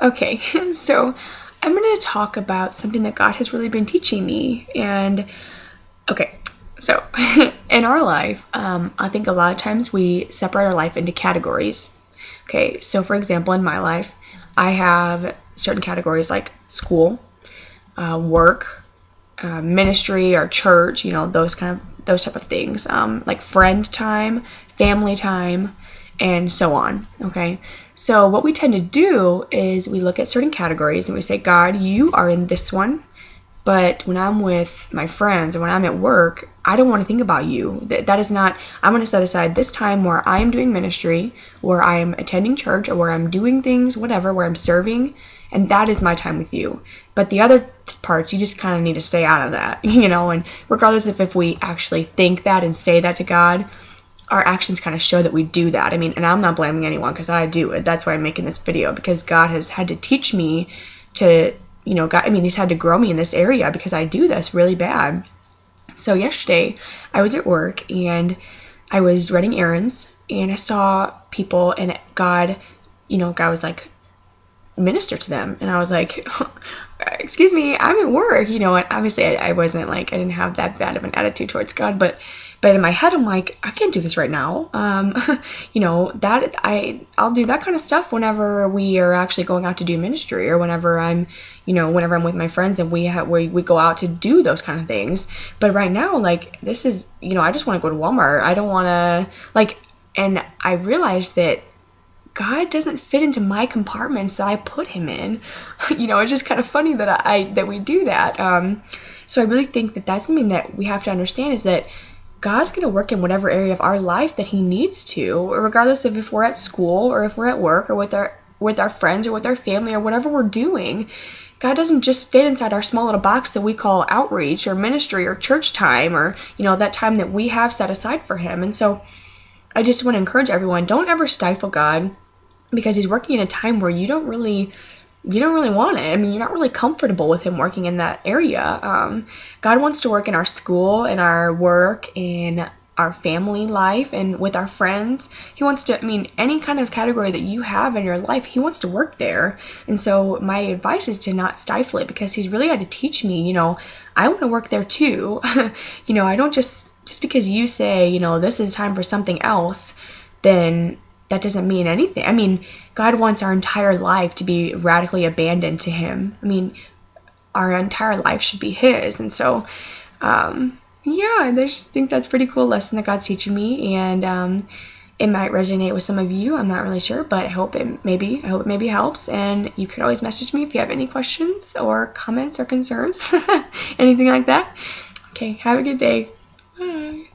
Okay, so I'm going to talk about something that God has really been teaching me. And okay, so in our life, I think a lot of times we separate our life into categories. Okay, so for example, in my life, I have certain categories like school, work, ministry or church, those type of things, like friend time, family time, and so on. Okay, so what we tend to do is we look at certain categories and we say, God, you are in this one, but when I'm with my friends and when I'm at work, I don't want to think about you. That is not, I'm going to set aside this time where I am doing ministry, where I am attending church, or where I'm doing things, whatever, where I'm serving, and that is my time with you. But the other parts, you just kind of need to stay out of that, and regardless of if we actually think that and say that to God, our actions kind of show that we do that. I mean, and I'm not blaming anyone because I do it. That's why I'm making this video, because God has had to teach me to, He's had to grow me in this area because I do this really bad. So yesterday I was at work and I was running errands and I saw people, and God was like, minister to them. And I was like, excuse me, I'm at work, and obviously I wasn't like, I didn't have that bad of an attitude towards God, but in my head I'm like, I can't do this right now. That I'll do that kind of stuff whenever we are actually going out to do ministry, or whenever I'm with my friends and we go out to do those kind of things. But right now, like, this is, I just want to go to Walmart. I don't want to, and I realized that God doesn't fit into my compartments that I put him in. It's just kind of funny that we do that. So I really think that that's something that we have to understand, is that God's going to work in whatever area of our life that he needs to, regardless of if we're at school or if we're at work or with our friends or with our family or whatever we're doing. God doesn't just fit inside our small little box that we call outreach or ministry or church time, or, that time that we have set aside for him. And so I just want to encourage everyone, don't ever stifle God, because he's working in a time where you don't really want it. I mean, you're not really comfortable with him working in that area. God wants to work in our school, in our work, in our family life, and with our friends. He wants to, any kind of category that you have in your life, he wants to work there. And so my advice is to not stifle it, because he's really had to teach me, I want to work there too. I don't just because you say, this is time for something else, then that doesn't mean anything. God wants our entire life to be radically abandoned to him. Our entire life should be his. And so, I just think that's a pretty cool lesson that God's teaching me. And it might resonate with some of you. I'm not really sure, but I hope it maybe helps. And you could always message me if you have any questions or comments or concerns, anything like that. Okay, have a good day. Bye.